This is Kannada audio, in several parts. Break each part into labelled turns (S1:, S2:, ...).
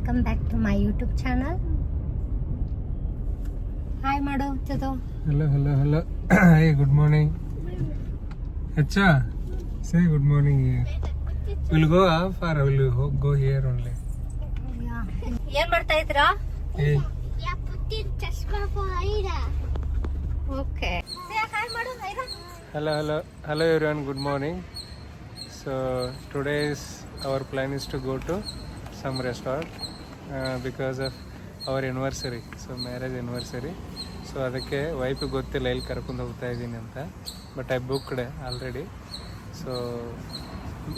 S1: Welcome back to my YouTube channel. Hi ಮಾಡು ಚದು.
S2: Hello. Hey, good morning. Acha, say good morning here. We'll go up or we'll go here only.
S1: ಏನ್ ಮಾಡ್ತಾ ಇದ್ರಾ?
S2: Hey.
S1: Okay. Say hi ಮಾಡು Aira.
S2: Hello everyone, good morning. So today's our plan is to go to some restaurant because of our anniversary, so marriage anniversary. So ಅದಕ್ಕೆ ವೈಫಿಗೆ ಗೊತ್ತಿಲ್ಲ ಎಲ್ಲಿ ಕರ್ಕೊಂಡು ಹೋಗ್ತಾ ಇದ್ದೀನಿ ಅಂತ, but I booked already. So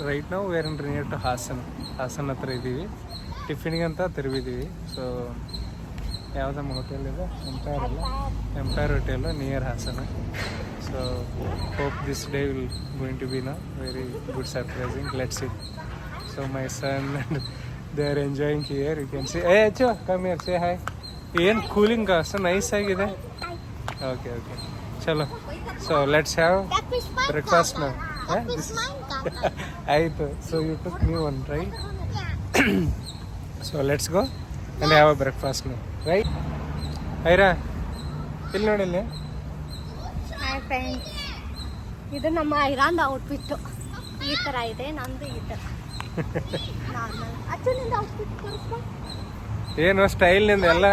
S2: right ನಾವು ವೇರ್ ನಿಯರ್ ಟು ಹಾಸನ್ ಹತ್ರ ಇದ್ದೀವಿ. ಟಿಫಿನ್ಗೆ ಅಂತ ತಿರುಗಿದ್ದೀವಿ. ಸೊ ಯಾವುದಮ್ಮ ಹೋಟೆಲ್ ಇದೆ? Empire hotel near Hassan. So hope this day will going to be ನಾ very good surprising. Let's it. So my son and they are enjoying here. You can see. ಏ Achu come here, say hi. ಏನು ಕೂಲಿಂಗ್ ಅಷ್ಟು ನೈಸ್ ಆಗಿದೆ. ಓಕೆ ಚಲೋ. So let's have breakfast now. ಆಯಿತು. So you took me one right. So let's go and have a breakfast now right. Aira ಇಲ್ಲಿ ನೋಡಿಲ್ಲ.
S1: ಹಾಯ್ ಫ್ರೆಂಡ್ಸ್, ಇದು ನಮ್ಮ ಐರಾನ್ ಔಟ್ಫಿಟ್ಟು. ಈ ಥರ ಇದೆ ನಮ್ಮದು, ಈ ಥರ ನಾರ್ಮಲ್. ಅಚ್ಚನಿಂದ ಔಟ್ಫಿಟ್ ತೋರಿಸ್ಕೊ.
S2: ಏನು ಸ್ಟೈಲ್ ನಿಂದ ಎಲ್ಲ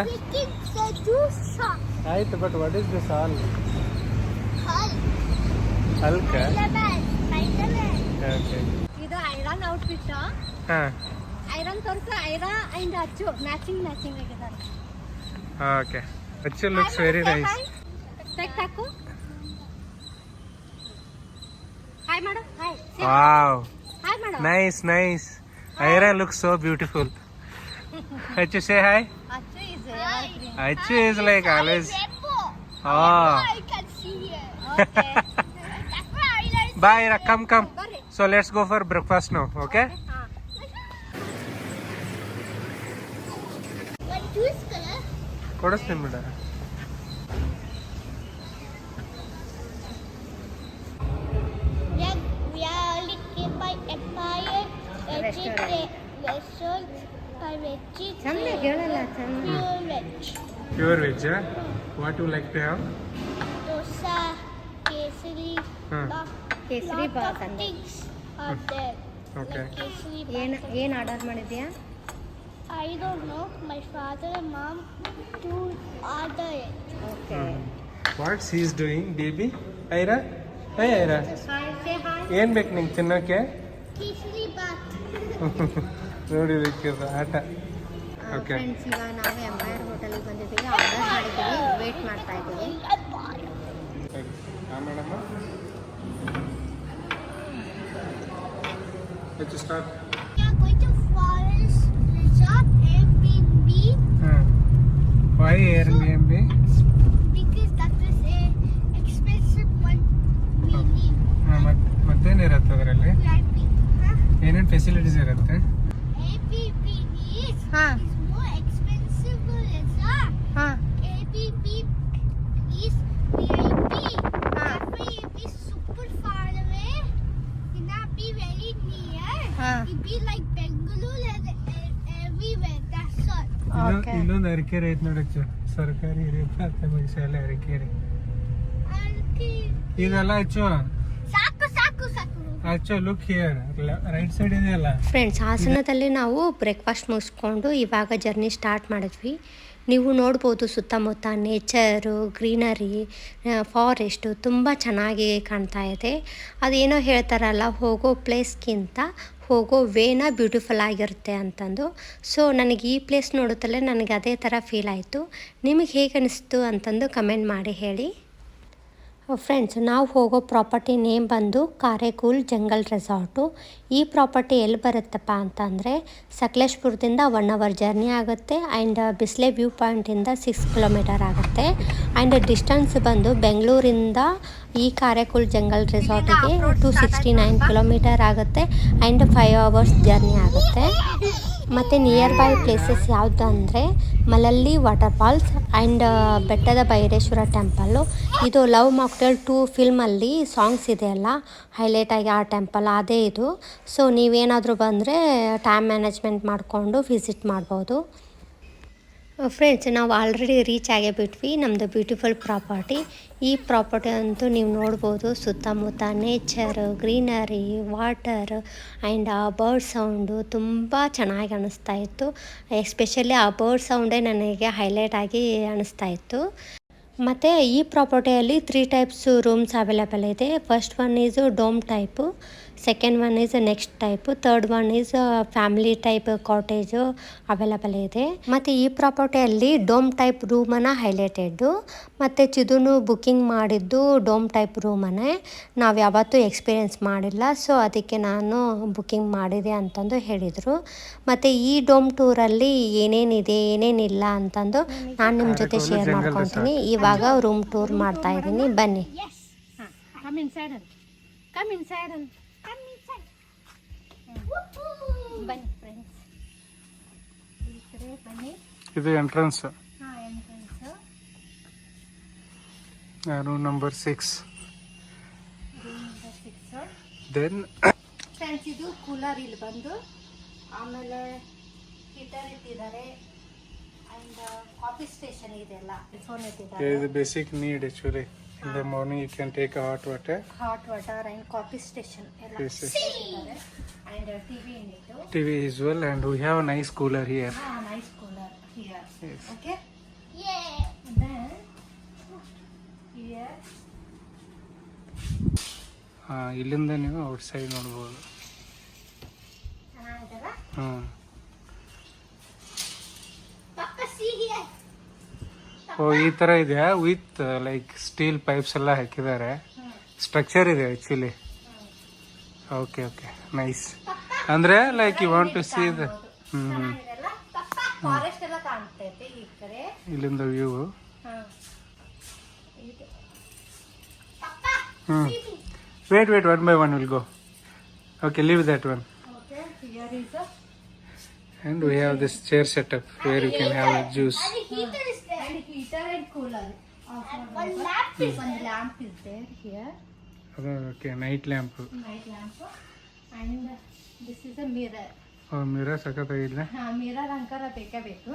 S2: ಆಯ್ತು, but what is this all? Hulk
S1: ಇದು ಐರನ್ ಔಟ್ಫಿಟ್. ಐರನ್ ತೋರಿಸು. ಐರಾ ಅಂಡ್ ಅಚ್ಚು ಮ್ಯಾಚಿಂಗ್ ಆಗಿದ್ದಾರೆ.
S2: Okay, Achu looks very nice.
S1: ಟೆಕ್ ಹಾಕು. ಹಾಯ್ ಮಾಡು. ಹಾಯ್.
S2: ವಾವ್,
S1: ಹಾಯ್ ಮಾಡು.
S2: Nice. Aira looks so beautiful. Achu, say hi. Achu is like always. Oh.
S3: I can see it.
S1: Okay.
S3: That's why I like.
S2: Bye, Ira. Come. So let's go for breakfast now, okay?
S3: What juice color?
S2: Kodastin bida.
S3: We are only kept by Empire restaurant.
S1: ಚಂದ ಹೇಳಲ್ಲ. ಚಂದ.
S2: Pure veg, huh? What you like to have?
S3: Dosa, kesari,
S1: kesari bath ಅಂತ.
S3: things are there.
S2: Okay.
S3: Like kesari bath.
S1: ಏನು ಆರ್ಡರ್ ಮಾಡಿದ್ಯಾ?
S3: I don't know. My father and mom to order it.
S1: Okay.
S2: What she is doing, baby? Ira? Hey, Ira.
S1: Hi. Say hi.
S2: ಏನು ಬೇಕು ನಿಂಗೆ ತಿನ್ನೋಕ್ಕೆ?
S3: Kesari bath.
S2: ನೋಡಿ ಬೇಕಿಲ್ಲ ಆಟ. ಓಕೆ
S1: ಫ್ರೆಂಡ್ಸ್, ಈಗ ನಾವು ಎಂಪೈರ್ ಹೋಟೆಲ್ಗೆ ಬಂದಿದ್ದೀವಿ. ಆರ್ಡರ್ ಮಾಡಿದ್ದೀವಿ, ವೇಟ್ ಮಾಡ್ತಾ ಇದ್ದೀವಿ.
S2: Madam let's start.
S3: We are going to Forest Resort Airbnb.
S2: Why Airbnb?
S3: Because that is a expensive one we need.
S2: ಮತ್ತೇನಿರುತ್ತೆ ಅದರಲ್ಲಿ? ಏನೇನು ಫೆಸಿಲಿಟೀಸ್ ಇರುತ್ತೆ?
S3: Airbnb is more expensive resort. Airbnb is VIP. Airbnb is super far away. It not be very near. It be like Bengaluru and everywhere. That's all.
S2: ಇನ್ನೊಂದು ಅರಕೆರೆ ಐತೆ ನೋಡಚ್ಚು, ಸರ್ಕಾರಿ ಹಿರಿಯ ಪ್ರಾಥಮಿಕ ಶಾಲೆ ಅರಕೆರೆ. ಇದೆಲ್ಲ ಹೆಚ್ಚು ಅಚ್ಚು ಲುಕ್ ಹಿಯರ್ ರೈಟ್ ಸೈಡ್ ಇದೆಯಲ್ಲ.
S1: ಫ್ರೆಂಡ್ಸ್, ಹಾಸನದಲ್ಲಿ ನಾವು ಬ್ರೇಕ್ಫಾಸ್ಟ್ ಮುಗಿಸ್ಕೊಂಡು ಇವಾಗ ಜರ್ನಿ ಸ್ಟಾರ್ಟ್ ಮಾಡಿದ್ವಿ. ನೀವು ನೋಡ್ಬೋದು ಸುತ್ತಮುತ್ತ ನೇಚರು, ಗ್ರೀನರಿ, ಫಾರೆಸ್ಟು ತುಂಬ ಚೆನ್ನಾಗಿ ಕಾಣ್ತಾ ಇದೆ. ಅದೇನೋ ಹೇಳ್ತಾರಲ್ಲ, ಹೋಗೋ ಪ್ಲೇಸ್ಗಿಂತ ಹೋಗೋ ವೇನ ಬ್ಯೂಟಿಫುಲ್ ಆಗಿರುತ್ತೆ ಅಂತಂದು. ಸೊ ನನಗೆ ಈ ಪ್ಲೇಸ್ ನೋಡುತ್ತಲೇ ನನಗೆ ಅದೇ ಥರ ಫೀಲ್ ಆಯಿತು. ನಿಮಗೆ ಹೇಗೆ ಅನಿಸ್ತು ಅಂತಂದು ಕಮೆಂಟ್ ಮಾಡಿ ಹೇಳಿ. ಫ್ರೆಂಡ್ಸ್, ನಾವು ಹೋಗೋ ಪ್ರಾಪರ್ಟಿ ನೇಮ್ ಬಂದು ಕಾರೆಕೂಲ್ ಜಂಗಲ್ ರೆಸಾರ್ಟು. ಈ ಪ್ರಾಪರ್ಟಿ ಎಲ್ಲಿ ಬರುತ್ತಪ್ಪ ಅಂತಂದರೆ ಸಕಲೇಶ್ಪುರದಿಂದ 1 ಅವರ್ ಜರ್ನಿ ಆಗುತ್ತೆ. ಆ್ಯಂಡ್ ಬಿಸ್ಲೆ ವ್ಯೂ ಪಾಯಿಂಟಿಂದ 6 ಕಿಲೋಮೀಟರ್ ಆಗುತ್ತೆ. ಆ್ಯಂಡ್ ಡಿಸ್ಟೆನ್ಸ್ ಬಂದು ಬೆಂಗಳೂರಿಂದ ಈ ಕಾರೆಕೂಲ್ ಜಂಗಲ್ ರೆಸಾರ್ಟಿಗೆ 269 ಕಿಲೋಮೀಟರ್ ಆಗುತ್ತೆ. ಆ್ಯಂಡ್ 5 ಅವರ್ಸ್ ಜರ್ನಿ ಆಗುತ್ತೆ. ಮತ್ತು ನಿಯರ್ ಬೈ ಪ್ಲೇಸಸ್ ಯಾವುದು ಅಂದರೆ ಮಲಲ್ಲಿ ವಾಟರ್ ಫಾಲ್ಸ್ ಆ್ಯಂಡ್ ಬೆಟ್ಟದ ಭೈರೇಶ್ವರ ಟೆಂಪಲ್ಲು. ಇದು ಲವ್ ಮಾಕ್ಟೇಲ್ 2 ಫಿಲ್ಮಲ್ಲಿ ಸಾಂಗ್ಸ್ ಇದೆಯಲ್ಲ, ಹೈಲೈಟಾಗಿ ಆ ಟೆಂಪಲ್ ಅದೇ ಇದು. ಸೊ ನೀವೇನಾದರೂ ಬಂದರೆ ಟೈಮ್ ಮ್ಯಾನೇಜ್ಮೆಂಟ್ ಮಾಡಿಕೊಂಡು ವಿಸಿಟ್ ಮಾಡ್ಬೋದು. ಫ್ರೆಂಡ್ಸ್, ನಾವು ಆಲ್ರೆಡಿ ರೀಚ್ ಆಗೇ ಬಿಟ್ವಿ ನಮ್ಮದು ಬ್ಯೂಟಿಫುಲ್ ಪ್ರಾಪರ್ಟಿ. ಈ ಪ್ರಾಪರ್ಟಿ ಅಂತೂ ನೀವು ನೋಡ್ಬೋದು, ಸುತ್ತಮುತ್ತ ನೇಚರ್, ಗ್ರೀನರಿ, ವಾಟರ್ ಆ್ಯಂಡ್ ಆ ಬರ್ಡ್ ಸೌಂಡು ತುಂಬ ಚೆನ್ನಾಗಿ ಅನ್ನಿಸ್ತಾ ಇತ್ತು. ಎಸ್ಪೆಷಲಿ ಆ ಬರ್ಡ್ ಸೌಂಡೇ ನನಗೆ ಹೈಲೈಟ್ ಆಗಿ ಅನ್ನಿಸ್ತಾ ಇತ್ತು. ಮತ್ತು ಈ ಪ್ರಾಪರ್ಟಿಯಲ್ಲಿ 3 ಟೈಪ್ಸ್ ರೂಮ್ಸ್ ಅವೈಲೇಬಲ್ ಇದೆ. First one is dome type, second one is next type, third one is family type cottage available ಇದೆ. ಮತ್ತು ಈ ಪ್ರಾಪರ್ಟಿಯಲ್ಲಿ ಡೋಮ್ ಟೈಪ್ ರೂಮನ್ನು ಹೈಲೈಟೆಡ್ಡು. ಮತ್ತು ಚಿದುನು ಬುಕ್ಕಿಂಗ್ ಮಾಡಿದ್ದು ಡೋಮ್ ಟೈಪ್ ರೂಮನ್ನೇ. ನಾವು ಯಾವತ್ತೂ ಎಕ್ಸ್ಪೀರಿಯೆನ್ಸ್ ಮಾಡಿಲ್ಲ, ಸೊ ಅದಕ್ಕೆ ನಾನು ಬುಕ್ಕಿಂಗ್ ಮಾಡಿದೆ ಅಂತಂದು ಹೇಳಿದರು. ಮತ್ತು ಈ ಡೋಮ್ ಟೂರಲ್ಲಿ ಏನೇನಿದೆ ಏನೇನಿಲ್ಲ ಅಂತಂದು ನಾನು ನಿಮ್ಮ ಜೊತೆ ಶೇರ್ ಮಾಡ್ಕೊತೀನಿ. ಇವಾಗ ರೂಮ್ ಟೂರ್ ಮಾಡ್ತಾ ಇದ್ದೀನಿ, ಬನ್ನಿ.
S3: Come inside. Come inside. Come inside. ಬನ್ನಿ ಫ್ರೆಂಡ್ಸ್, ಈ ಕಡೆ ಬನ್ನಿ.
S2: ಇದು entrance,
S3: entrance.
S2: Room number 6.
S3: Room number 6.
S2: Then
S3: friends, ಇದು ಕೂಲರ್ ಇಲ್ಲಿ ಬಂದು, ಆಮೇಲೆ ಹೀಟರ್ ಇಟ್ಟಿದ್ದಾರೆ ಆ್ಯಂಡ್ ಕಾಫಿ ಸ್ಟೇಷನ್ ಇದೆಲ್ಲ, ಫೋನ್ ಇಟ್ಟಿದ್ದಾರೆ.
S2: is a basic need actually. In the morning you can take a hot water.
S3: Hot water and coffee station ಎಲ್ಲ
S2: Yes, yes.
S3: ಇಟ್ಟಿದ್ದಾರೆ. ಆ್ಯಂಡ್ ಟಿವಿ ಏನಿತ್ತು.
S2: TV as well, and we have a nice cooler here.
S3: Nice cooler here.
S2: Yes.
S3: Okay. Then here
S2: ಇಲ್ಲಿಂದ ನೀವು ಔಟ್ ಸೈಡ್ ನೋಡ್ಬೋದು.
S3: ಚೆನ್ನಾಗಿದೆಲ್ಲ. ಪಕ್ಕ ಸಿಹಿಯ.
S2: ಓ, ಈ ಥರ ಇದೆ ವಿತ್ ಲೈಕ್ ಸ್ಟೀಲ್ ಪೈಪ್ಸ್ ಎಲ್ಲ ಹಾಕಿದ್ದಾರೆ. ಸ್ಟ್ರಕ್ಚರ್ ಇದೆ ಆ್ಯಕ್ಚುಲಿ. Okay okay, nice. ಅಂದರೆ like you want to see the
S3: ಚೆನ್ನಾಗಿದೆಲ್ಲ. ಪಕ್ಕ ಫಾರೆಸ್ಟ್ ಎಲ್ಲ ಕಾಣ್ತೈತೆ ಈ ಕಡೆ.
S2: ಇಲ್ಲಿಂದ ವ್ಯೂ.
S3: ಇದು.
S2: Wait 1 by 1 will go. Okay, leave that one.
S3: Okay, here is a
S2: And we have this chair setup where you can have a juice.
S3: heater is there. And heater and cooler. One lamp is there here.
S2: Okay, night lamp.
S3: Night lamp. And this is a mirror.
S2: Oh, mirror ಸಖತ್ತಾಗಿದೆ.
S3: ಮಿರರ್ ಅಂಕರ ಬೇಕೇ ಬೇಕು.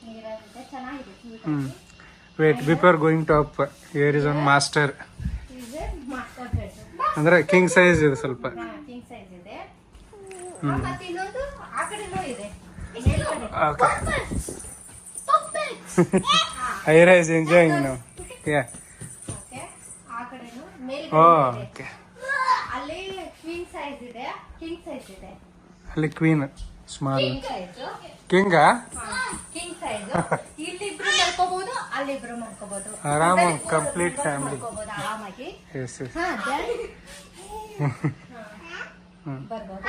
S3: ಮಿರರ್ ಇದೆ, ಚೆನ್ನಾಗಿದೆ.
S2: Wait, before going to up, here is one master.
S3: Is a master bedroom.
S2: ಅಂದ್ರೆ ಕಿಂಗ್ ಸೈಜ್ ಇದೆ ಸ್ವಲ್ಪ.
S3: ಕಿಂಗ್ ಸೈಜ್ ಇದೆ. ಮತ್ತೆ ಇನ್ನೊಂದು ಆ ಕಡೆನೂ ಇದೆ.
S2: Okay. Ira is enjoying now. Yeah.
S3: Okay, ಆ ಕಡೆನೂ ಮೇಲ್.
S2: Oh, okay.
S3: ಅಲ್ಲಿ ಕ್ವೀನ್ ಸೈಜ್ ಇದೆ, ಕಿಂಗ್ ಸೈಜ್ ಇದೆ.
S2: ಅಲ್ಲಿ ಕ್ವೀನ್ ಸ್ಮಾಲ್.
S3: King size.
S2: ಕಿಂಗಾ?
S3: King size. ಇಲ್ಲಿಬ್ರು ಮಲ್ಕೋಬಹುದು, ಅಲ್ಲಿಬ್ರು ಮಲ್ಕೋಬಹುದು.
S2: ಆರಾಮಾಗಿ ಕಂಪ್ಲೀಟ್ ಫ್ಯಾಮಿಲಿ.
S3: ಮಲ್ಕೋಬಹುದು ಆರಾಮಾಗಿ.
S2: Yes yes.
S3: ಬರ್ಬೋದು.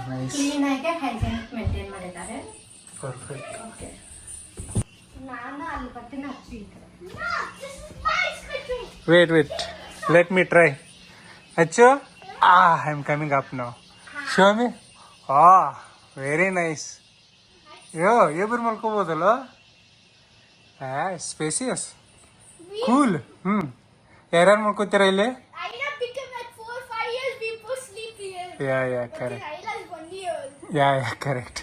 S2: ನೈಸ್.
S3: ಕ್ಲೀನ್ ಆಗಿ ಹೈಜೆನಿಕ್ ಮೇಂಟೈನ್ ಮಾಡಿದ್ದಾರೆ.
S2: ಪರ್ಫೆಕ್ಟ್.
S3: ಓಕೆ, ನಾನು ಅಲ್ಲಿ ಬರ್ತೀನಿ, ಹಚ್ಚಿ ಈ ಕಡೆ.
S2: Wait. Let me try. Achu? I'm coming up now. Show me. Very nice. Yo, ಇಬ್ರು ಮಲ್ಕೋಬೋದಲ್ಲ? Spacious. Cool. ಯಾರ್ಯಾರು ಮಲ್ಕೋತೀರ ಇಲ್ಲಿ?
S3: I have become like 4-5 years people sleep here.
S2: Yeah, correct.
S3: I like 1 year.
S2: Yeah, correct.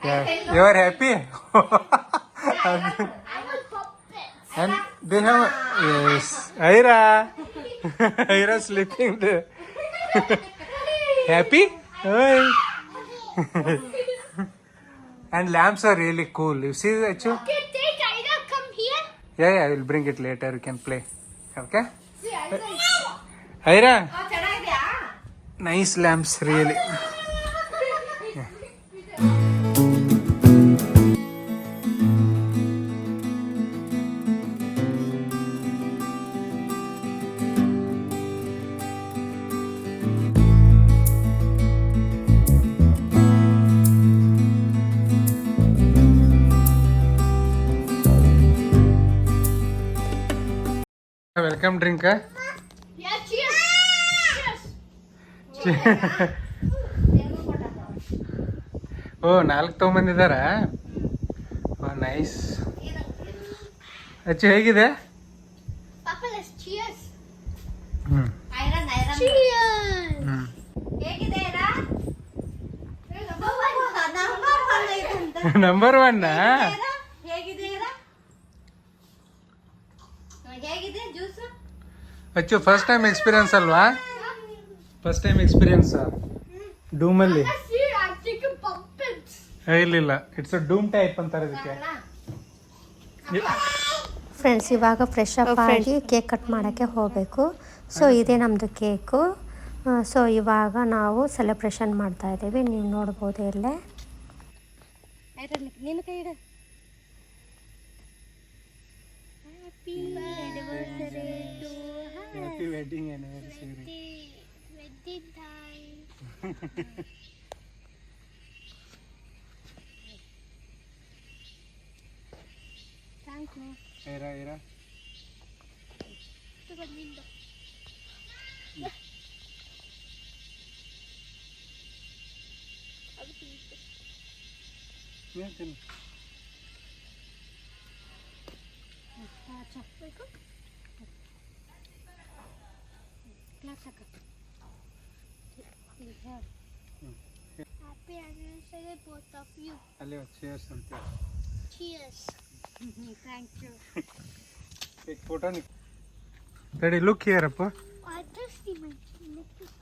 S2: Yeah, you are happy?
S3: I was puppets.
S2: And they have, yes, Ira sleeping there. Happy? Hey. And lamps are really cool. You see that?
S3: Okay, take Ida, come here.
S2: Yeah, I will bring it later. You can play. Okay?
S3: See, Ida.
S2: Ira,
S3: ಚೆನ್ನಾಗಿದೆಯಾ?
S2: nice lamps, really. Welcome drink.
S3: Yeah, cheers.
S2: ಓ 4 ತೊಗೊಂಬಂದಿದ್ದಾರ. Oh nice. ಅಚ್ಚು ಹೇಗಿದೆ?
S3: Papa, let's cheers.
S2: Hmm
S3: Cheers.
S2: Hmm number 1 Achu first time experience ಅಲ್ವಾ? ಫಸ್ಟ್ ಟೈಮ್ ಎಕ್ಸ್ಪೀರಿಯನ್ಸ್ ಡೂಮಲ್ಲಿ.
S3: See, I'm taking pumpkins.
S2: ಇಲ್ಲ ಇಟ್ಸ್ ಅ ಡೂಮ್ ಟೈಪ್ ಅಂತಾರೆ ಇದಕ್ಕೆ.
S1: ಫ್ರೆಂಡ್ಸ್ ಇವಾಗ ಫ್ರೆಶ್ ಅಪ್ ಆಗಿ ಕೇಕ್ ಕಟ್ ಮಾಡೋಕ್ಕೆ ಹೋಗಬೇಕು. ಸೊ ಇದೇ ನಮ್ಮದು ಕೇಕು. ಸೊ ಇವಾಗ ನಾವು ಸೆಲೆಬ್ರೇಷನ್ ಮಾಡ್ತಾ ಇದ್ದೀವಿ. ನೀವು ನೋಡ್ಬೋದು ಇಲ್ಲೇ.
S4: ನಿನ್ನ ಕೈ ಇಡು.
S2: Happy wedding anniversary.
S3: Wedding time.
S4: Thank you.
S2: ಇರಾ
S3: ತಗೊಂಡಿದ್ದು. Happy anniversary, both of you.
S2: ಅಲ್ಲಿ ಚೇರ್ಸ್ ಅಂತ
S3: Cheers.
S4: Thank you.
S2: एक फोटो निक ರೆಡಿ ಲುಕ್ ಹಿಯರ್ ಅಪ್ಪ.
S3: I just see my necklace.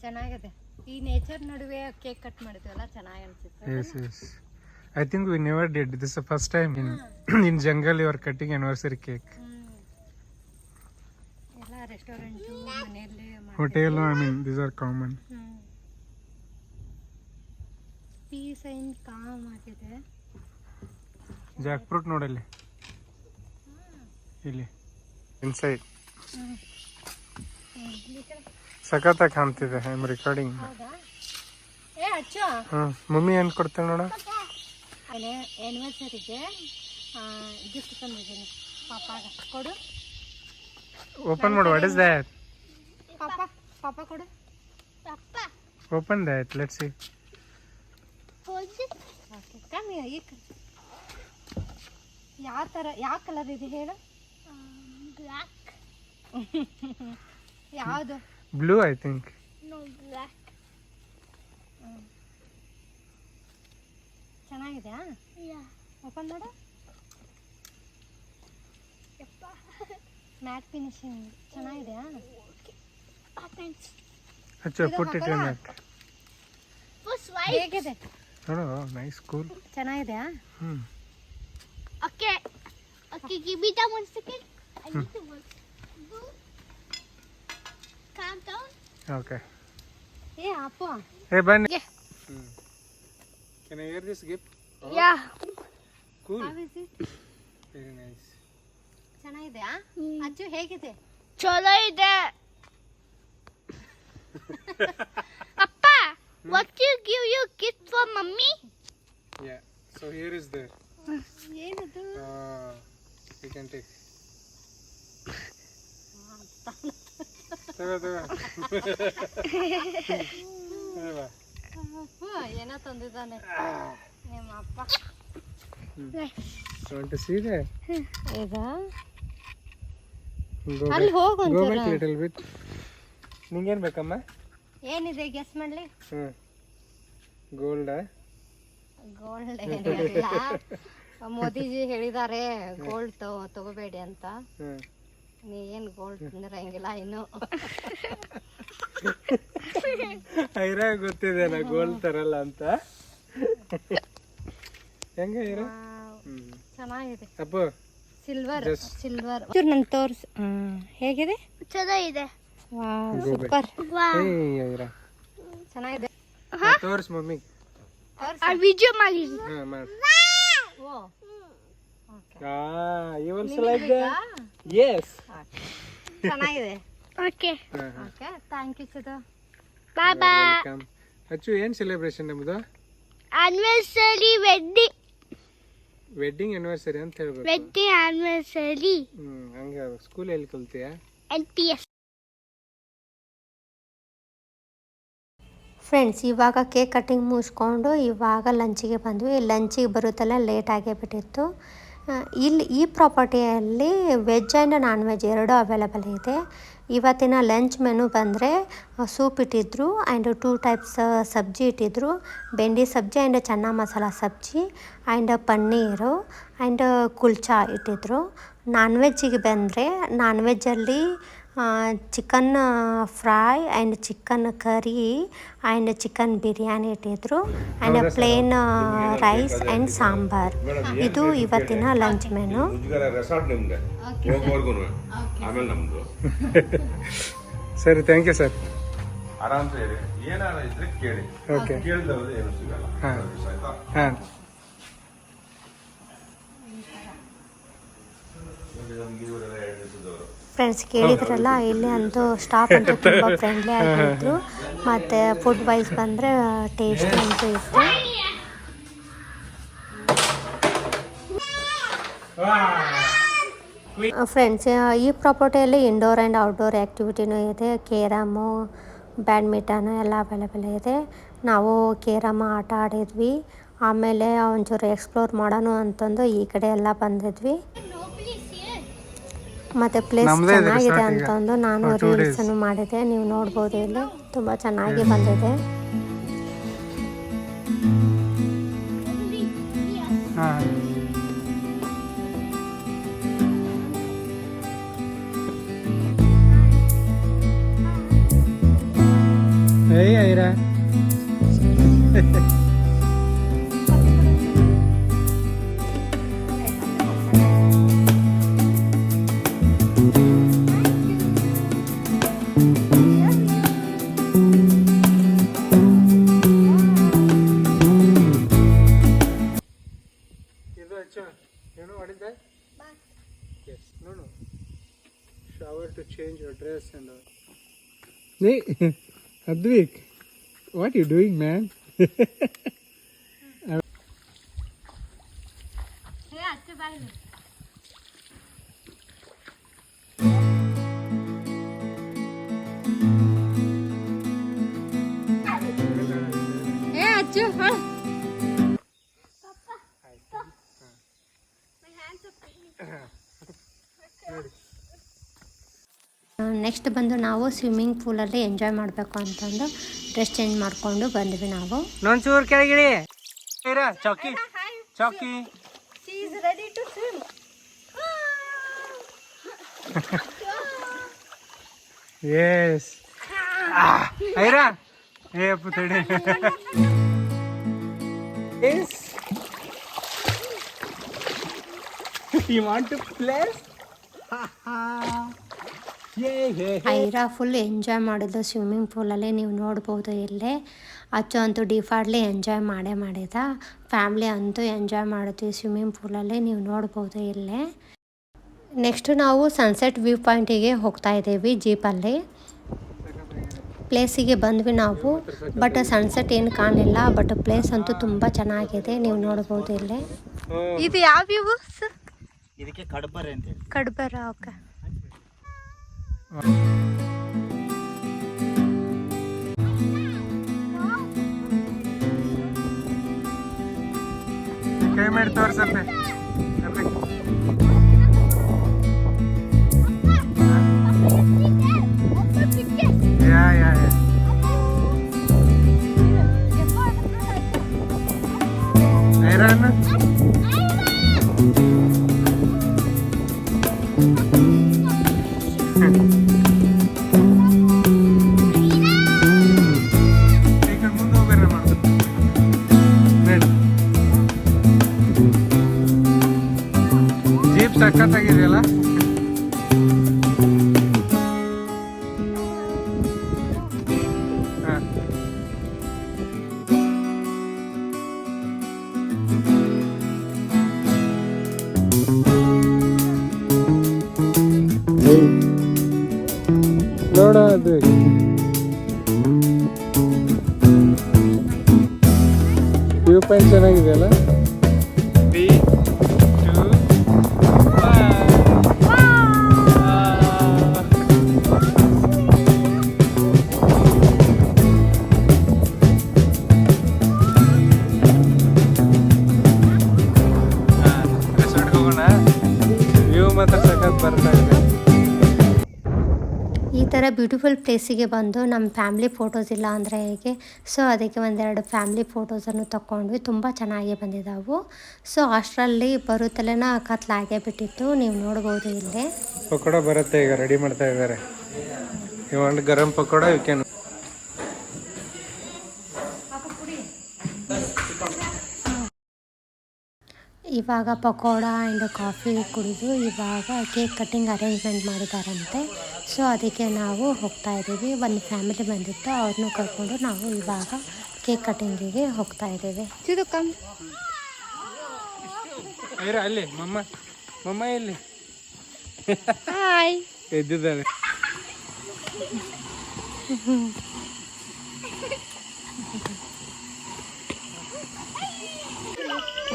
S4: ಚೆನ್ನಾಗಿದೆ. ಈ ನೇಚರ್ ನಡುವೆ ಕೇಕ್ ಕಟ್ ಮಾಡಿದ್ವಲ್ಲ ಚೆನ್ನಾಗಿ ಅನ್ಸುತ್ತೆ.
S2: Yes yes I think we never did this the first time in jungle you are cutting anniversary cake.
S4: ಎಲ್ಲ ರೆಸ್ಟೋರೆಂಟು ಮನೆಯಲ್ಲಿ
S2: hotel I mean these are common.
S4: Peace and calm ಆಗಿದೆ.
S2: ಜಾಕ್ ಫ್ರೂಟ್ ನೋಡಲ್ಲಿ ಇಲ್ಲಿ ಇನ್ಸೈಡ್ ಸಖತ್ತಾಗಿ ಕಾಣ್ತಿದೆ. I am recording.
S4: ಹೌದಾ? ಏ ಅಚ್ಚು
S2: ಮಮ್ಮಿ ಏನು ಕೊಡ್ತಾಳೆ ನೋಡ.
S4: ಆ್ಯನಿವರ್ಸರಿಗೆ ಗಿಫ್ಟ್ ತಂದಿದ್ದೀನಿ ಪಾಪಾಗ. ಕೊಡು
S2: ಓಪನ್ ಮಾಡು. What is that?
S4: ಪಾಪ ಕೊಡು.
S3: Papa,
S2: open that let's see.
S3: hold it.
S4: Okay ಕಮ್ಮಿ ಈ ಯಾವ ಥರ ಯಾವ ಕಲರ್ ಇದೆ ಹೇಳು?
S3: Black.
S4: ಯಾವುದು?
S2: Blue I think.
S3: No, black.
S4: ಚೆನ್ನಾಗಿದೆಯಾ?
S3: Yeah.
S4: ಓಪನ್ ಮಾಡು.
S3: Papa.
S4: ಮ್ಯಾಟ್ ಫಿನಿಶಿಂಗ್ ಚೆನ್ನಾಗಿದೆಯಾ?
S3: Thanks.
S2: ಅಚ್ಚಾ put it in that.
S3: First white.
S4: ಹೇಗಿದೆ?
S2: ನೋಡು ನೈಸ್ ಕೂಲ್.
S4: ಚೆನ್ನಾಗಿದೆಯಾ?
S3: Okay. Okay, give me that 1 second. I need to work. Calm down.
S2: Okay.
S4: ಏ ಅಪ್ಪ
S2: ಏ ಬನ್ನಿ.
S3: Yeah.
S2: Can I hear this gift?
S3: Yeah.
S2: Cool.
S4: how is it?
S2: Very nice.
S4: ಚೆನ್ನಾಗಿದೆಯಾ? ಅಚ್ಚು ಹೇಗಿದೆ?
S3: ಚಲೋ ಇದೆ. ಅಪ್ಪ, what you give you gift for mommy?
S2: Yeah. So here is there.
S4: ಏನದು?
S2: You can take. ತಗೋ.
S4: ಏನೋ ತಂದಿದ್ದಾನೆ ನಿಮ್ಮ ಅಪ್ಪ.
S2: Want to see that?
S4: ಇದಾ?
S2: Go
S4: ಅಲ್ಲಿ
S2: back.
S4: ಹೋಗು
S2: Go
S4: ಒಂಚೂರು.
S2: back little bit. ನಿಂಗೇನು ಬೇಕಮ್ಮ?
S4: ಏನಿದೆ ಗೆಸ್ ಮಾಡ್ಲಿ?
S2: ಗೋಲ್ಡಾ?
S4: ಗೋಲ್ಡ್ ಏನಿಲ್ಲ. ಮೋದಿಜಿ ಹೇಳಿದ್ದಾರೆ ಗೋಲ್ಡ್ ತಗೋಬೇಡಿ ಅಂತ. ನೀ ಏನು ಗೋಲ್ಡ್ ತಿಂದಿರಂಗಿಲ್ಲ ಇನ್ನು.
S2: ಐರಾ ಗೊತ್ತಿದೆ ನಾ ಗೋಲ್ಡ್ ತರಲ್ಲ ಅಂತ. ಹೆಂಗೆ ಐರಾ?
S4: ಚೆನ್ನಾಗಿದೆ.
S2: ಅಪ್ಪು
S4: ಸಿಲ್ವರ್
S2: Just-
S4: ಸಿಲ್ವರ್ ನನ್ ತೋರ್ಸ್. ಹೇಗಿದೆ?
S3: ಚಲೋ ಇದೆ.
S4: ಸೂಪರ್
S2: ಏಯ್ ಐರಾ
S4: ಚೆನ್ನಾಗಿದೆ.
S2: ತೋರ್ಸ್ ಮಮ್ಮಿ.
S3: ಆ ವಿಡಿಯೋ ಮಾಡಿದ್ವಿ.
S2: ಹಾ ಮಾಡು.
S4: ಓ
S2: You also like that? Yes.
S4: ಚೆನ್ನಾಗಿದೆ.
S3: Okay
S4: okay thank you Sudha.
S3: Bye bye.
S2: Welcome. Achchu ಏನು ಸೆಲೆಬ್ರೇಷನ್ ನಮ್ಮದು?
S3: Anniversary wedding.
S2: ವೆಡ್ಡಿಂಗ್ ಆನಿವರ್ಸರಿ ಅಂತ ಹೇಳ್ಬೇಕು.
S3: Wedding anniversary.
S2: ಹಂಗೆ ಸ್ಕೂಲ್ ಎಲ್ಲಿ ಕಲ್ತೀಯ?
S3: NPS.
S1: ಫ್ರೆಂಡ್ಸ್, ಇವಾಗ ಕೇಕ್ ಕಟ್ಟಿಂಗ್ ಮುಗಿಸ್ಕೊಂಡು ಇವಾಗ ಲಂಚಿಗೆ ಬಂದ್ವಿ. ಲಂಚಿಗೆ ಬರುತ್ತಲ್ಲ ಲೇಟ್ ಆಗೇ ಬಿಟ್ಟಿತ್ತು. ಇಲ್ಲಿ ಈ ಪ್ರಾಪರ್ಟಿಯಲ್ಲಿ ವೆಜ್ ಆ್ಯಂಡ್ ನಾನ್ ವೆಜ್ ಎರಡೂ ಅವೈಲೇಬಲ್ ಇದೆ. ಇವತ್ತಿನ ಲಂಚ್ ಮೆನು ಬಂದರೆ ಸೂಪ್ ಇಟ್ಟಿದ್ರು ಆ್ಯಂಡ್ 2 ಟೈಪ್ಸ್ ಸಬ್ಜಿ ಇಟ್ಟಿದ್ರು. ಬೆಂಡಿ ಸಬ್ಜಿ ಆ್ಯಂಡ್ ಚನ್ನ ಮಸಾಲ ಸಬ್ಜಿ ಆ್ಯಂಡ್ ಪನ್ನೀರು ಆ್ಯಂಡ್ ಕುಲ್ಚಾ ಇಟ್ಟಿದ್ರು. ನಾನ್ ವೆಜ್ಜಿಗೆ ಬಂದರೆ ನಾನ್ ವೆಜ್ಜಲ್ಲಿ chicken fry and chicken curry and chicken biryani ಇಟ್ಟಿದ್ರು and plain rice and sambar. ಇದು ಇವತ್ತಿನ ಲಂಚ್ ಮೆನು.
S2: ಸರಿ, ಥ್ಯಾಂಕ್ ಯು ಸರ್.
S5: ಆರಾಮ್ ಏನಾರ ಇದ್ರೆ ಕೇಳಿ.
S2: ಓಕೆ.
S5: ಕೇಳಿದವ್ರು ಏನು ಸಿಗಲ್ಲ.
S2: ಹಾಂ.
S1: ಫ್ರೆಂಡ್ಸ್, ಕೇಳಿದ್ರಲ್ಲ, ಇಲ್ಲಿ ಅಂತೂ ಸ್ಟಾಫ್ ಅಂತೂ ತುಂಬ ಫ್ರೆಂಡ್ಲಿ ಆಗಿದ್ರು. ಮತ್ತು ಫುಡ್ ವೈಸ್ ಬಂದರೆ ಟೇಸ್ಟ್ ಅಂತೂ ಇತ್ತು. ಫ್ರೆಂಡ್ಸ್, ಈ ಪ್ರಾಪರ್ಟಿಯಲ್ಲಿ ಇಂಡೋರ್ ಆ್ಯಂಡ್ ಔಟ್ಡೋರ್ ಆ್ಯಕ್ಟಿವಿಟಿನೂ ಇದೆ. ಕೇರಮು, ಬ್ಯಾಡ್ಮಿಂಟನು ಎಲ್ಲ ಅವೈಲೇಬಲ್ ಇದೆ. ನಾವು ಕೇರಮ್ ಆಟ ಆಡಿದ್ವಿ. ಆಮೇಲೆ ಒಂಚೂರು ಎಕ್ಸ್ಪ್ಲೋರ್ ಮಾಡೋಣ ಅಂತಂದು ಈ ಕಡೆ ಎಲ್ಲ ಬಂದಿದ್ವಿ. ಮತ್ತು ಪ್ಲೇಸ್ ಚೆನ್ನಾಗಿದೆ ಅಂತಂದು ನಾನು ರೀಲ್ಸನ್ನು ಮಾಡಿದೆ. ನೀವು ನೋಡ್ಬೋದು, ಇಲ್ಲಿ ತುಂಬ ಚೆನ್ನಾಗಿ ಬಂದಿದೆ.
S2: Aira shower to change your dress and all. Hey, Advik, what are you doing, man?
S1: Next ಬಂದು ನಾವು ಸ್ವಿಮ್ಮಿಂಗ್ ಪೂಲಲ್ಲಿ ಎಂಜಾಯ್ ಮಾಡಬೇಕು ಅಂತಂದು ಡ್ರೆಸ್ ಚೇಂಜ್ ಮಾಡಿಕೊಂಡು ಬಂದ್ವಿ ನಾವು.
S2: ನೊಂಚೂರು ಕೆಳಗಿಳಿ. ಚೌಕಿ ಚೌಕಿ.
S4: She is ready to swim.
S2: Yes. Aira ಏ ಪುತಡಿ. Yes. You want to play?
S1: Aira full enjoy ಮಾಡಿದ್ದು ಸ್ವಿಮ್ಮಿಂಗ್ ಪೂಲಲ್ಲಿ. ನೀವು ನೋಡ್ಬೋದು ಇಲ್ಲೇ. ಅಚ್ಚು ಅಂತೂ ಡಿಫಾಲ್ಟ್ಲಿ ಎಂಜಾಯ್ ಮಾಡಿದ. ಫ್ಯಾಮ್ಲಿ ಅಂತೂ ಎಂಜಾಯ್ ಮಾಡಿದ್ವಿ ಸ್ವಿಮ್ಮಿಂಗ್ ಪೂಲಲ್ಲಿ. ನೀವು ನೋಡ್ಬೋದು ಇಲ್ಲೇ. ನೆಕ್ಸ್ಟು ನಾವು ಸನ್ಸೆಟ್ ವ್ಯೂ ಪಾಯಿಂಟಿಗೆ ಹೋಗ್ತಾ ಇದ್ದೀವಿ ಜೀಪಲ್ಲಿ. ಪ್ಲೇಸಿಗೆ ಬಂದ್ವಿ ನಾವು. ಬಟ್ ಸನ್ಸೆಟ್ ಏನು ಕಾಣಲಿಲ್ಲ. ಬಟ್ ಪ್ಲೇಸ್ ಅಂತೂ ತುಂಬ ಚೆನ್ನಾಗಿದೆ. ನೀವು ನೋಡ್ಬೋದು ಇಲ್ಲೇ.
S4: ಇದು ಯಾವ ವ್ಯೂ?
S6: ಇದಕ್ಕೆ ಕಡ್ಬರೆ ಅಂತ ಹೇಳಿ.
S1: ಕಡ್ಬರ. ಓಕೆ.
S2: ಕೈ ಮಾಡಿ ತೋರ್ಸತ್ತೆ. ಯಾ ಐರನ್. ಜೀಪ್ ಸಖತ್ತಾಗಿದೆಯಲ್ಲ. ನೋಡ ಅದು ವ್ಯೂ ಪಾಯಿಂಟ್ ಚೆನ್ನಾಗಿದೆಯಲ್ಲ.
S1: ಥರ ಬ್ಯೂಟಿಫುಲ್ ಪ್ಲೇಸಿಗೆ ಬಂದು ನಮ್ಮ ಫ್ಯಾಮ್ಲಿ ಫೋಟೋಸ್ ಇಲ್ಲ ಅಂದರೆ ಹೇಗೆ, ಸೊ ಅದಕ್ಕೆ ಒಂದೆರಡು ಫ್ಯಾಮ್ಲಿ ಫೋಟೋಸನ್ನು ತಗೊಂಡ್ವಿ. ತುಂಬ ಚೆನ್ನಾಗಿ ಬಂದಿದ್ದಾವೆ. ಸೊ ಅಷ್ಟರಲ್ಲಿ ಬರುತ್ತಲೇನ ಕತ್ಲಾಗೇ ಬಿಟ್ಟಿತ್ತು, ನೀವು ನೋಡ್ಬೋದು ಇಲ್ಲೇ.
S2: ಪಕೋಡ ಬರುತ್ತೆ, ಈಗ ರೆಡಿ ಮಾಡ್ತಾ ಇದ್ದಾರೆ. You want garam pakoda, you can.
S1: ಇವಾಗ ಪಕೋಡ ಆ್ಯಂಡ್ ಕಾಫಿ ಕುಡಿದು ಇವಾಗ ಕೇಕ್ ಕಟ್ಟಿಂಗ್ ಅರೇಂಜ್ಮೆಂಟ್ ಮಾಡಿದಾರಂತೆ. ಸೊ ಅದಕ್ಕೆ ನಾವು ಹೋಗ್ತಾ ಇದ್ದೀವಿ. ಒಂದು ಫ್ಯಾಮಿಲಿ ಬಂದಿತ್ತು, ಅವ್ರನ್ನೂ ಕರ್ಕೊಂಡು ನಾವು ಇವಾಗ ಕೇಕ್ ಕಟ್ಟಿಂಗಿಗೆ ಹೋಗ್ತಾ ಇದ್ದೀವಿ.
S2: ಅಲ್ಲಿ ಮಮ್ಮ ಇಲ್ಲಿ
S1: ಹಾಯ್
S2: ಎದ್ದಿದ್ದಾಳೆ.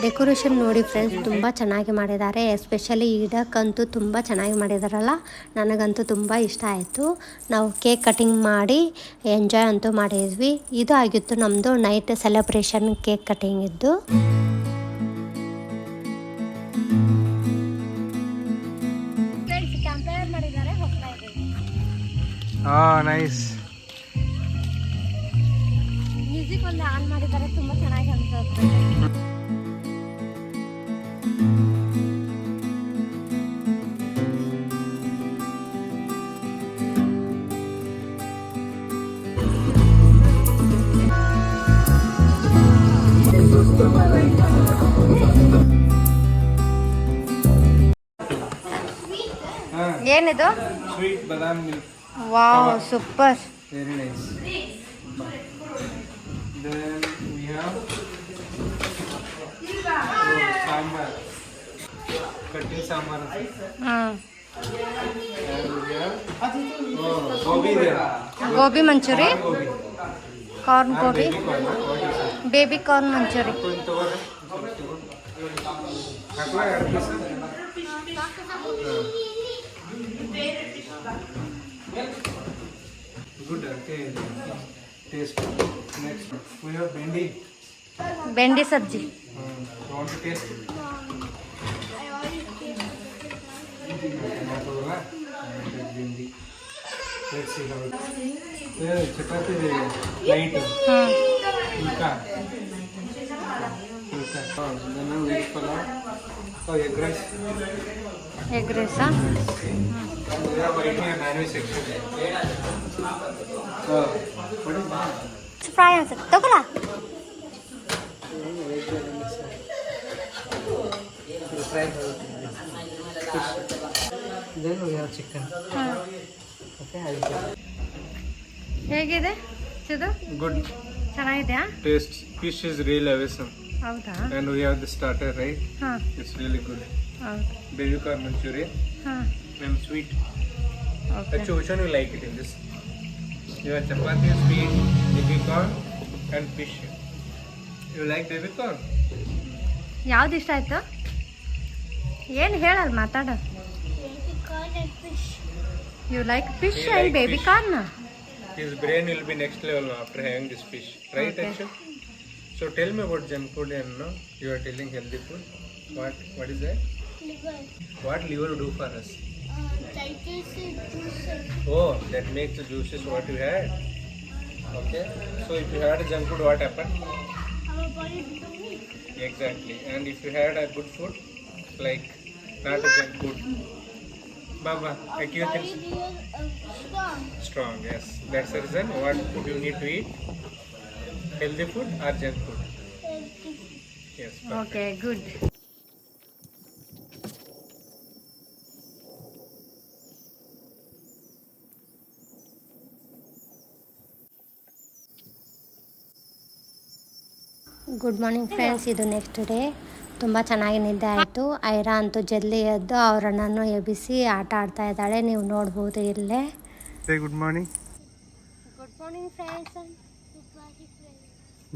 S1: ಡೆಕೋರೇಷನ್ ನೋಡಿ ಫ್ರೆಂಡ್ಸ್, ತುಂಬ ಚೆನ್ನಾಗಿ ಮಾಡಿದ್ದಾರೆ. ಎಸ್ಪೆಷಲಿ ಇದಕ್ಕಂತೂ ತುಂಬ ಚೆನ್ನಾಗಿ ಮಾಡಿದಾರಲ್ಲ, ನನಗಂತೂ ತುಂಬ ಇಷ್ಟ ಆಯಿತು. ನಾವು ಕೇಕ್ ಕಟ್ಟಿಂಗ್ ಮಾಡಿ ಎಂಜಾಯ್ ಅಂತೂ ಮಾಡಿದ್ವಿ. ಇದು ಆಗಿತ್ತು ನಮ್ಮದು ನೈಟ್ ಸೆಲೆಬ್ರೇಷನ್ ಕೇಕ್ ಕಟ್ಟಿಂಗ್ ಇದ್ದು.
S4: ಕಂಪೇರ್ ಮಾಡಿದ್ದಾರೆ, ಹೋಗ್ತಾ ಇದ್ದೀವಿ.
S2: ನೈಸ್.
S4: ಮ್ಯೂಸಿಕ್ ಒಂದು ಆನ್ ಮಾಡಿದ್ದಾರೆ, ತುಂಬ ಚೆನ್ನಾಗಿ ಅನ್ಸುತ್ತೆ. ಏನಿದು?
S2: Sweet badam milk.
S4: Wow, super.
S2: Very nice. Then we have sambar. Cutting sambar.
S4: ಹಾಂ,
S2: And we have gobi there.
S4: Gobi Manchurian,
S2: Gobi.
S4: Corn gobi,
S2: Baby corn. What is it?
S4: Baby corn Manchurian.
S2: Going to over. Hakla ಎರಡು piece. Good. Okay. Taste. Next we have bendi.
S4: ಬೆಂಡಿ ಸಬ್ಜಿ.
S2: You want to taste it?
S3: I already tasted
S2: Bendi. Let's see how it is. Yeah, chapati there. Light.
S4: ಹಾಂ,
S2: Pulka. Then we wait for that. Oh, egg rice.
S4: Egg ರೈಸಾ?
S2: We have right here non-veg section. What is that?
S4: Fry ಅನ್ಸುತ್ತೆ, ತಗೋಲ್ಲ.
S2: Then we have chicken.
S4: ಹಾಂ,
S2: Okay, I will.
S4: ಹೇಗಿದೆ ಇದು?
S2: Good
S4: ಚೆನ್ನಾಗಿದೆಯಾ?
S2: taste. Fish is really awesome.
S4: ಹೌದಾ?
S2: And we have the starter, right?
S4: ಹಾಂ,
S2: It's really good.
S4: ಹೌದು.
S2: Baby corn manchurian
S4: ಹಾಂ,
S2: and sweet.
S4: Okay.
S2: Actually, which one you like it in this? You have chapati, sweet, baby corn, and fish. You like baby corn?
S4: ಯಾವ್ದು ಇಷ್ಟ ಆಯ್ತು? ಏನು ಹೇಳಲ್ಲ, ಮಾತಾಡು.
S3: baby corn and fish.
S4: You like fish
S2: He
S4: and
S2: like
S4: baby
S2: fish.
S4: Corn.
S2: His brain will be next level now after having this fish, right?
S4: Okay.
S2: Actually. So tell me about junk food and no, you are telling healthy food. What is that?
S3: Liver.
S2: What liver do for us?
S3: Digestive juices.
S2: Oh, that makes the juices what you had. Okay. So if you had a junk food, what happened?
S3: Our body become weak.
S2: Exactly. And if you had a good food, like not a junk food, Baba,
S3: Our
S2: acute
S3: body
S2: things
S3: becomes strong.
S2: strong. Yes, that's the reason. What food you need to eat? Healthy food or junk food?
S3: Healthy.
S2: Yes. Perfect.
S4: Okay, good.
S1: Good morning friends, ಇದು ನೆಕ್ಸ್ಟ್ ಡೇ. ತುಂಬ ಚೆನ್ನಾಗಿ ನಿದ್ದೆ ಆಯಿತು. ಐರಾ ಅಂತೂ ಜಲ್ದಿ ಎದ್ದು ಅವರನ್ನು ಎಬ್ಬಿಸಿ ಆಟ ಆಡ್ತಾ ಇದ್ದಾಳೆ, ನೀವು ನೋಡ್ಬೋದು ಇಲ್ಲೇ.
S2: Say good morning.
S4: Good morning friends.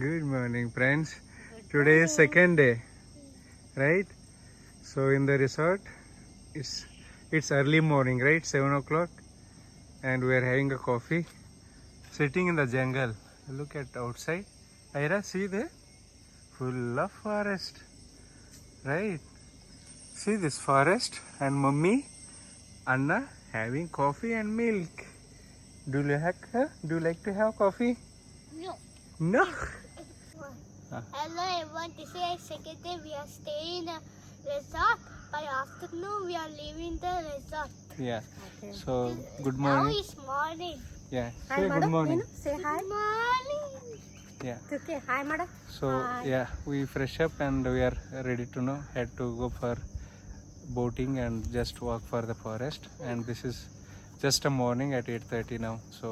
S2: Good morning, friends. Today is second day, right? So in the resort, it's early morning, right? 7 o'clock, and we are having a coffee, sitting in the jungle. Look at outside. Ira, see there, full of forest, right? See this forest, and mummy, Anna having coffee and milk. Do you like to have coffee?
S3: No.
S2: No.
S3: Hello everyone, this is second day. We are staying in a resort. By afternoon, we are leaving the resort.
S2: Yeah. So good
S3: Now
S2: morning.
S3: it's morning.
S2: Yeah. Say good morning.
S4: Say hi
S3: Good morning.
S2: Yeah.
S4: ತುಕ್ಕೆ ಹಾಯ್ ಮಾಡ.
S2: So yeah, we fresh up and we are ready to head to go for boating and just walk for the forest. And this is just a morning at 8:30 now. So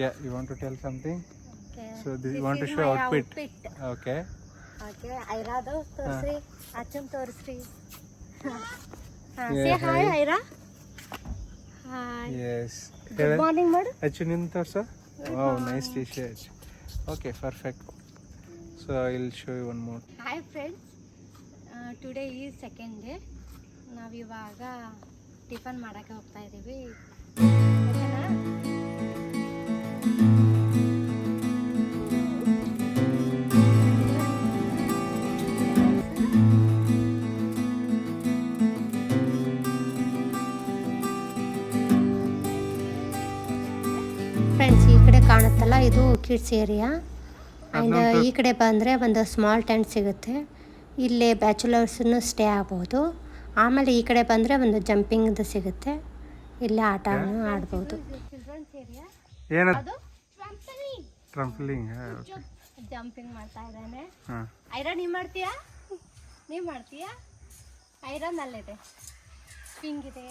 S2: yeah, you want to tell something? So you want to show outfit? Okay.
S4: Okay ಐರಾದು ತೋರಿಸ್ರಿ, ಅಚ್ಚಮ್ ತೋರಿಸ್ರಿ.
S2: Yeah,
S4: say hi
S2: hi.
S4: Aira. Hi.
S2: Yes.
S4: Good morning ಮಾಡು.
S2: Achunin torso. Wow, nice t-shirt. Okay, perfect. So I'll show you one more.
S4: Hi friends, today is second day. ನಾವಿವಾಗ ಟಿಫನ್ ಮಾಡೋಕ್ಕೆ ಹೋಗ್ತಾ ಇದ್ದೀವಿ. ಓಕೆನಾ?
S1: ಫ್ರೆಂಡ್ಸ್, ಈ ಕಡೆ ಕಾಣುತ್ತಲ್ಲ, ಇದು ಕಿಡ್ಸ್ ಏರಿಯಾ. ಆ್ಯಂಡ್ ಈ ಕಡೆ ಬಂದರೆ ಒಂದು ಸ್ಮಾಲ್ ಟೆಂಟ್ ಸಿಗುತ್ತೆ. ಇಲ್ಲೇ ಬ್ಯಾಚುಲರ್ಸನ್ನು ಸ್ಟೇ ಆಗ್ಬೋದು. ಆಮೇಲೆ ಈ ಕಡೆ ಬಂದರೆ ಒಂದು ಜಂಪಿಂಗ್ದು ಸಿಗುತ್ತೆ. ಇಲ್ಲೇ ಆಟವನ್ನು ಆಡ್ಬೋದು.
S4: Childrens area.
S2: ಏನು?
S4: ಅದು
S3: Trampoline.
S2: Trampoline.
S4: ಜಂಪಿಂಗ್ ಮಾಡ್ತಾ ಇದ್ದಾನೆ.
S2: ಹಾಂ.
S4: ಐರನ್ ನೀವು ಮಾಡ್ತೀಯಾ? ನೀವು ಮಾಡ್ತೀಯಾ? ಐರನ್ ಅಲ್ಲಿದೆ, ಸ್ವಿಂಗ್ ಇದೆ.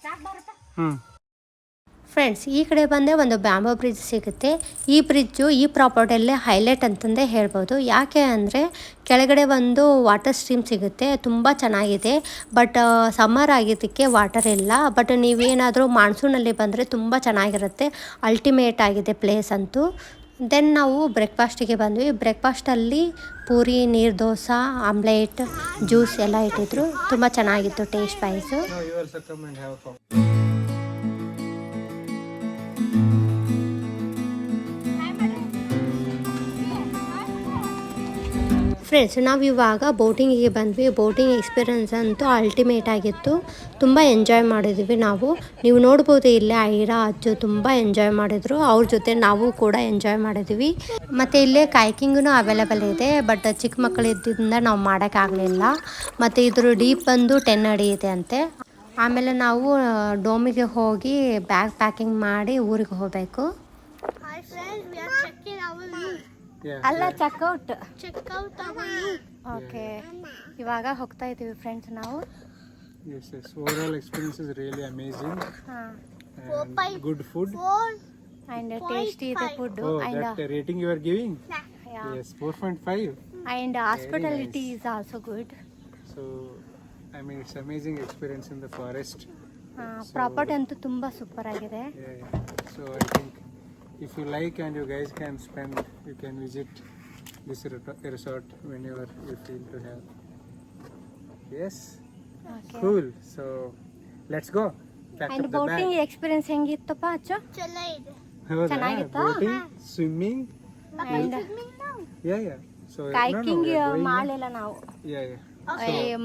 S4: ಸಾಕು ಬರುತ್ತಾ?
S1: ಫ್ರೆಂಡ್ಸ್, ಈ ಕಡೆ ಬಂದರೆ ಒಂದು ಬ್ಯಾಂಬೋ ಬ್ರಿಡ್ಜ್ ಸಿಗುತ್ತೆ. ಈ ಬ್ರಿಡ್ಜು ಈ ಪ್ರಾಪರ್ಟಿಯಲ್ಲೇ ಹೈಲೈಟ್ ಅಂತಂದೇ ಹೇಳ್ಬೋದು. ಯಾಕೆ ಅಂದರೆ ಕೆಳಗಡೆ ಒಂದು ವಾಟರ್ ಸ್ಟ್ರೀಮ್ ಸಿಗುತ್ತೆ, ತುಂಬ ಚೆನ್ನಾಗಿದೆ. ಬಟ್ ಸಮ್ಮರ್ ಆಗಿದ್ದಕ್ಕೆ ವಾಟರ್ ಇಲ್ಲ. ಬಟ್ ನೀವೇನಾದರೂ ಮಾನ್ಸೂನಲ್ಲಿ ಬಂದರೆ ತುಂಬ ಚೆನ್ನಾಗಿರುತ್ತೆ. ಅಲ್ಟಿಮೇಟ್ ಆಗಿದೆ ಪ್ಲೇಸ್ ಅಂತೂ. ದೆನ್ ನಾವು ಬ್ರೇಕ್ಫಾಸ್ಟಿಗೆ ಬಂದ್ವಿ. ಬ್ರೇಕ್ಫಾಸ್ಟಲ್ಲಿ ಪೂರಿ, ನೀರು ದೋಸೆ, ಆಮ್ಲೆಟ್, ಜ್ಯೂಸ್ ಎಲ್ಲ ಇಟ್ಟಿದ್ರು. ತುಂಬ ಚೆನ್ನಾಗಿತ್ತು taste wise.
S2: No, you also come and have a coffee.
S1: Friends, ನಾವು ಇವಾಗ ಬೋಟಿಂಗಿಗೆ ಬಂದ್ವಿ. ಬೋಟಿಂಗ್ ಎಕ್ಸ್ಪೀರಿಯನ್ಸ್ ಅಂತೂ ಅಲ್ಟಿಮೇಟ್ ಆಗಿತ್ತು. ತುಂಬ ಎಂಜಾಯ್ ಮಾಡಿದ್ವಿ ನಾವು. ನೀವು ನೋಡ್ಬೋದು ಇಲ್ಲೇ ಐರಾ, ಅಜ್ಜು ತುಂಬ ಎಂಜಾಯ್ ಮಾಡಿದರು. ಅವ್ರ ಜೊತೆ ನಾವು ಕೂಡ ಎಂಜಾಯ್ ಮಾಡಿದ್ವಿ. ಮತ್ತು ಇಲ್ಲೇ ಕಾಯ್ಕಿಂಗೂ ಅವೈಲೇಬಲ್ ಇದೆ. ಬಟ್ ಚಿಕ್ಕ ಮಕ್ಕಳು ಇದ್ದಿಂದ ನಾವು ಮಾಡೋಕ್ಕಾಗಲಿಲ್ಲ. ಮತ್ತು ಇದ್ರ ಡೀಪ್ ಬಂದು 10 ಅಡಿ ಇದೆ ಅಂತೆ. ಆಮೇಲೆ ನಾವು ಡೋಮಿಗೆ ಹೋಗಿ ಬ್ಯಾಗ್ ಪ್ಯಾಕಿಂಗ್ ಮಾಡಿ ಊರಿಗೆ ಹೋಗಬೇಕು.
S3: Hi friends, we are checking our room.
S2: Yeah.
S4: ಅಲ್ಲ, checkout.
S3: Check out our room.
S4: Okay, ಇವಾಗ ಹೋಗ್ತಾ ಇದ್ದೀವಿ ಫ್ರೆಂಡ್ಸ್ ನಾವು.
S2: Yes, yes. Overall experience is really amazing.
S4: ಹಾಂ.
S2: And good food.
S3: 4.
S4: And tasty ಇದೆ food.
S2: Oh,
S4: and
S2: that rating you are giving? Yes, 4.5.
S4: And hospitality is also good.
S2: So, I mean, it's amazing experience in the forest.
S4: Property ಅಂತೂ ತುಂಬ ಸೂಪರ್ ಆಗಿದೆ.
S2: Yeah, yeah. So I think if you like and you guys can spend, you can visit this resort whenever you feel to have. Yes.
S4: Okay.
S2: Cool. So let's go. Pack
S4: and
S2: up the
S4: boating
S2: bag.
S4: Experience ಹೆಂಗಿತ್ತಪ್ಪ ಅಚ್ಚು?
S3: ಚಲೋ ಇದೆ.
S2: ಹೌದಾ?
S4: ಚೆನ್ನಾಗಿತ್ತಾ?
S2: Boating, swimming.
S4: And
S2: Yeah, yeah. So
S4: kayaking
S2: we are going,
S4: ಮಾಡಲಿಲ್ಲ ನಾವು.
S2: Yeah, yeah.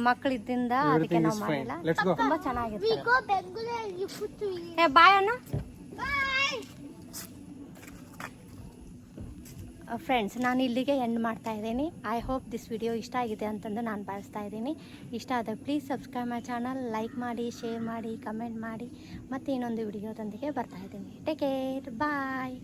S4: ಮಕ್ಕಳಿದ್ದಿಂದ ಅದಕ್ಕೆ
S2: Everything
S4: ನಾವು
S2: is fine.
S4: ಮಾಡಿಲ್ಲ.
S2: Let's go.
S4: ತುಂಬ
S3: We
S4: ಚೆನ್ನಾಗಿತ್ತು.
S3: go Bangalore and you put to me.
S4: ಏ ಬಾಯ್ ಅಣ್ಣ.
S3: Bye.
S4: ಫ್ರೆಂಡ್ಸ್, ನಾನು ಇಲ್ಲಿಗೆ ಎಂಡ್ ಮಾಡ್ತಾ ಇದ್ದೀನಿ. ಐ ಹೋಪ್ ದಿಸ್ ವಿಡಿಯೋ ಇಷ್ಟ ಆಗಿದೆ ಅಂತಂದು ನಾನು ಭಾವಿಸ್ತಾ ಇದ್ದೀನಿ. ಇಷ್ಟ ಆದರೆ please subscribe my channel, like ಮಾಡಿ, ಶೇರ್ ಮಾಡಿ, ಕಮೆಂಟ್ ಮಾಡಿ. ಮತ್ತು ಇನ್ನೊಂದು ವಿಡಿಯೋದೊಂದಿಗೆ ಬರ್ತಾ ಇದ್ದೀನಿ. ಟೇಕ್ ಕೇರ್, ಬಾಯ್.